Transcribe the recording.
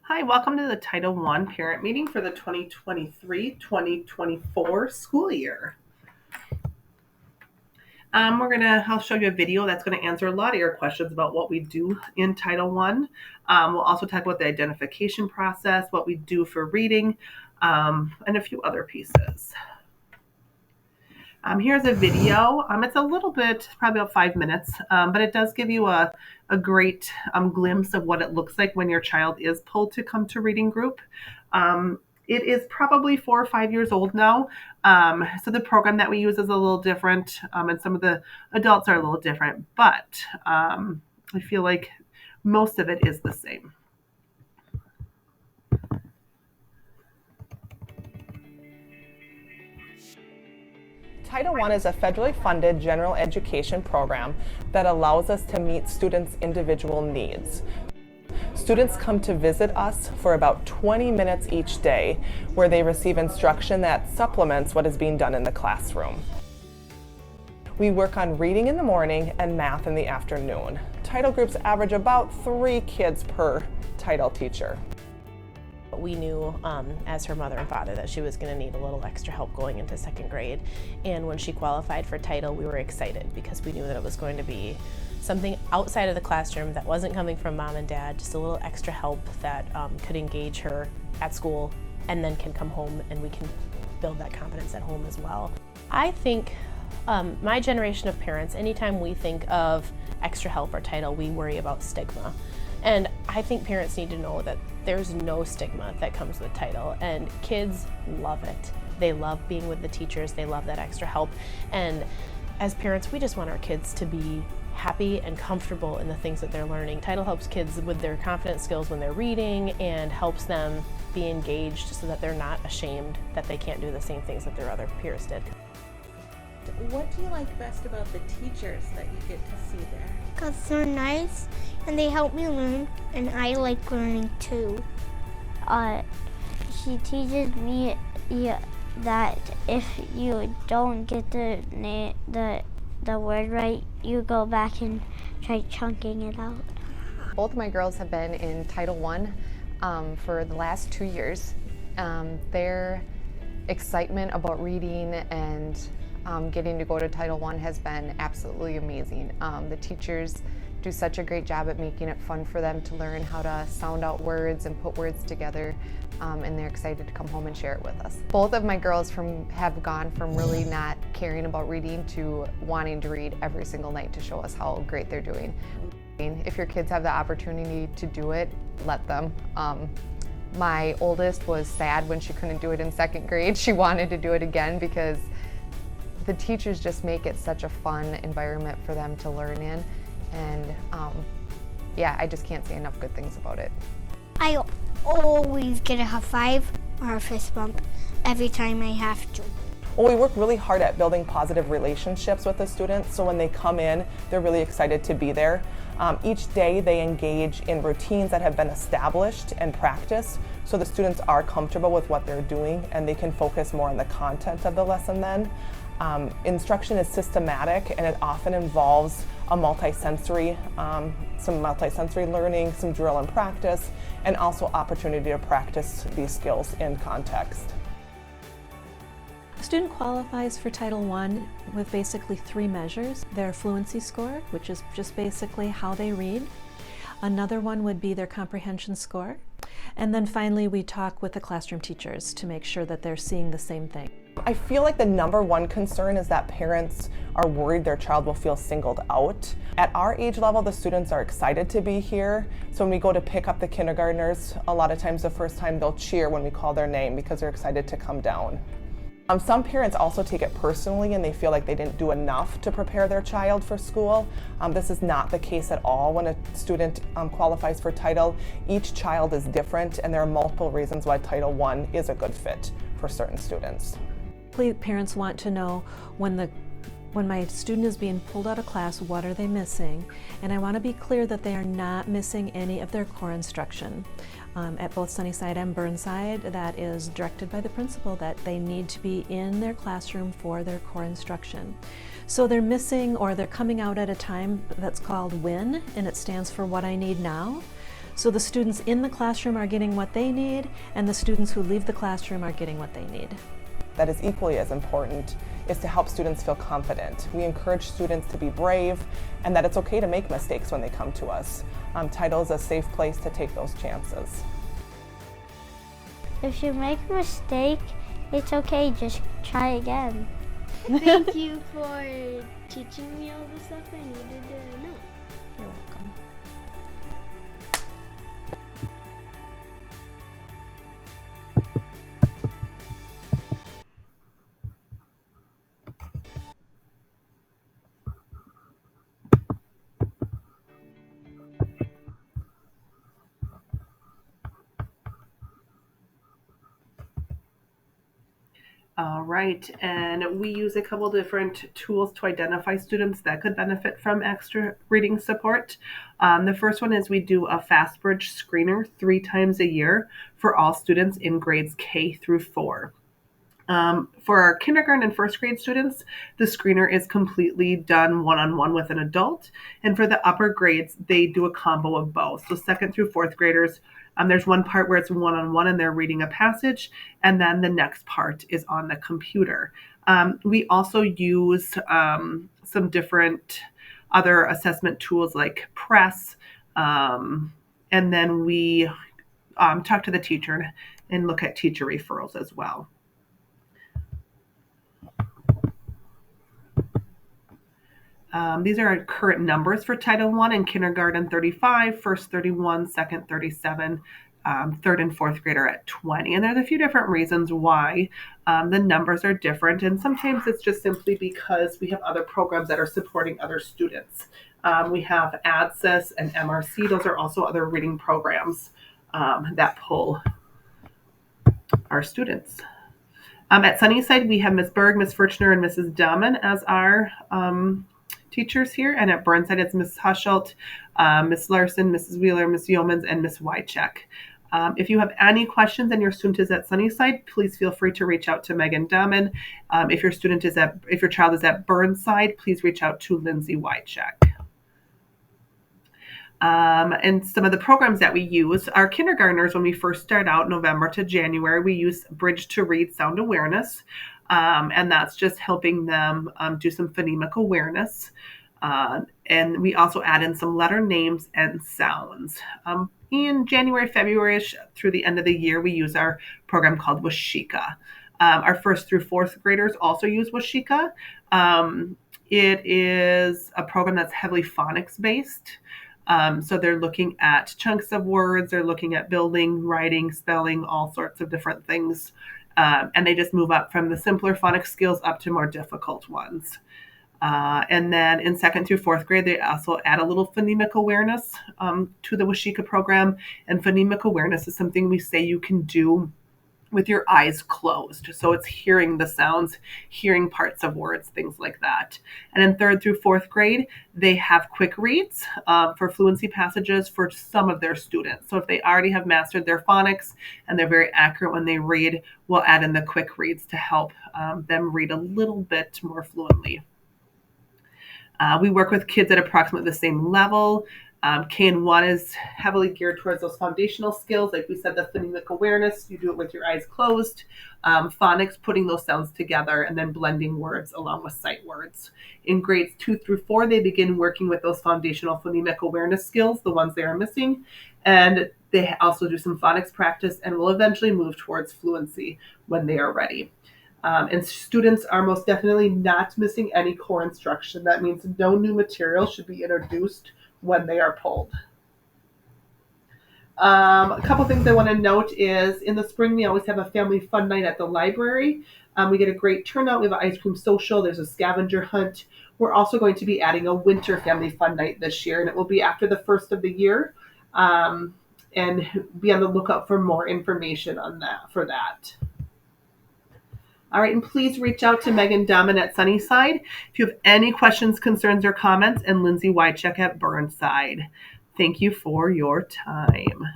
Hi, welcome to the Title I parent meeting for the 2023-2024 school year. I'll show you a video that's going to answer a lot of your questions about what we do in Title I. We'll also talk about the identification process, what we do for reading, and a few other pieces. Here's a video. It's a little bit, probably about 5 minutes, but it does give you a great glimpse of what it looks like when your child is pulled to come to reading group. It is probably 4 or 5 years old now, so the program that we use is a little different, and some of the adults are a little different, but I feel like most of it is the same. Title I is a federally funded general education program that allows us to meet students' individual needs. Students come to visit us for about 20 minutes each day, where they receive instruction that supplements what is being done in the classroom. We work on reading in the morning and math in the afternoon. Title groups average about 3 kids per title teacher. We knew as her mother and father that she was going to need a little extra help going into 2nd grade, and when she qualified for title, we were excited because we knew that it was going to be something outside of the classroom that wasn't coming from mom and dad, just a little extra help that could engage her at school and then can come home and we can build that confidence at home as well. I think my generation of parents, anytime we think of extra help or title, we worry about stigma. And I think parents need to know that there's no stigma that comes with title, and kids love it. They love being with the teachers, they love that extra help, and as parents, we just want our kids to be happy and comfortable in the things that they're learning. Title helps kids with their confidence skills when they're reading and helps them be engaged so that they're not ashamed that they can't do the same things that their other peers did. What do you like best about the teachers that you get to see there? Because they're nice and they help me learn, and I like learning too. She teaches me that if you don't get the word right, you go back and try chunking it out. Both of my girls have been in Title I for the last 2 years. Their excitement about reading and getting to go to Title I has been absolutely amazing. The teachers do such a great job at making it fun for them to learn how to sound out words and put words together, and they're excited to come home and share it with us. Both of my girls have gone from really not caring about reading to wanting to read every single night to show us how great they're doing. If your kids have the opportunity to do it, let them. My oldest was sad when she couldn't do it in 2nd grade. She wanted to do it again because the teachers just make it such a fun environment for them to learn in, and yeah, I just can't say enough good things about it. I always get a high five or a fist bump every time I have to. Well, we work really hard at building positive relationships with the students, so when they come in, they're really excited to be there. Each day they engage in routines that have been established and practiced, so the students are comfortable with what they're doing and they can focus more on the content of the lesson then. Instruction is systematic, and it often involves some multisensory learning, some drill and practice, and also opportunity to practice these skills in context. A student qualifies for Title I with basically 3 measures. Their fluency score, which is just basically how they read. Another one would be their comprehension score. And then finally, we talk with the classroom teachers to make sure that they're seeing the same thing. I feel like the #1 concern is that parents are worried their child will feel singled out. At our age level, the students are excited to be here. So when we go to pick up the kindergartners, a lot of times the first time they'll cheer when we call their name because they're excited to come down. Some parents also take it personally and they feel like they didn't do enough to prepare their child for school. This is not the case at all when a student qualifies for title. Each child is different, and there are multiple reasons why Title I is a good fit for certain students. Parents want to know when my student is being pulled out of class, what are they missing? And I want to be clear that they are not missing any of their core instruction. At both Sunnyside and Burnside, that is directed by the principal that they need to be in their classroom for their core instruction. So they're missing, or they're coming out at a time that's called WIN, and it stands for What I Need Now. So the students in the classroom are getting what they need, and the students who leave the classroom are getting what they need. That is equally as important is to help students feel confident. We encourage students to be brave and that it's okay to make mistakes when they come to us. Title is a safe place to take those chances. If you make a mistake, it's okay, just try again. Thank you for teaching me all the stuff I needed to know. You're welcome. All right, and we use a couple different tools to identify students that could benefit from extra reading support. The first one is we do a FastBridge screener 3 times a year for all students in grades K through 4. For our kindergarten and first grade students, the screener is completely done one-on-one with an adult. And for the upper grades, they do a combo of both. So second through fourth graders, there's one part where it's one-on-one and they're reading a passage, and then the next part is on the computer. We also use some different other assessment tools like Press, and then we talk to the teacher and look at teacher referrals as well. These are our current numbers for Title I in kindergarten 35, first 31, second 37, third and fourth grade are at 20. And there's a few different reasons why the numbers are different. And sometimes it's just simply because we have other programs that are supporting other students. We have ADSIS and MRC. Those are also other reading programs that pull our students. At Sunnyside, we have Ms. Berg, Ms. Furchner, and Mrs. Dahman as our teachers here, and at Burnside it's Ms. Huschelt, Ms. Larson, Mrs. Wheeler, Ms. Yeomans, and Ms. Wycheck. If you have any questions and your student is at Sunnyside, please feel free to reach out to Megan Dahman. If your child is at Burnside, please reach out to Lindsay Wycheck. And some of the programs that we use, our kindergartners, when we first start out November to January, we use Bridge to Read Sound Awareness. And that's just helping them do some phonemic awareness. And we also add in some letter names and sounds. In January, February, through the end of the year, we use our program called Washika. Our first through fourth graders also use Washika. It is a program that's heavily phonics based. So they're looking at chunks of words, they're looking at building, writing, spelling, all sorts of different things. And they just move up from the simpler phonics skills up to more difficult ones. And then in second through fourth grade, they also add a little phonemic awareness to the Washika program. And phonemic awareness is something we say you can do with your eyes closed. So it's hearing the sounds, hearing parts of words, things like that. And in third through fourth grade, they have quick reads for fluency passages for some of their students. So if they already have mastered their phonics and they're very accurate when they read, we'll add in the quick reads to help them read a little bit more fluently. We work with kids at approximately the same level. KN1 is heavily geared towards those foundational skills. Like we said, the phonemic awareness, you do it with your eyes closed. Phonics, putting those sounds together and then blending words along with sight words. In grades 2 through 4, they begin working with those foundational phonemic awareness skills, the ones they are missing. And they also do some phonics practice and will eventually move towards fluency when they are ready. And students are most definitely not missing any core instruction. That means no new material should be introduced when they are pulled. A couple things I want to note is in the spring, we always have a family fun night at the library. We get a great turnout. We have an ice cream social. There's a scavenger hunt. We're also going to be adding a winter family fun night this year, and it will be after the first of the year. And be on the lookout for more information on that for that. All right, and please reach out to Megan Dahman at Sunnyside if you have any questions, concerns, or comments, and Lindsay Wycheck at Burnside. Thank you for your time.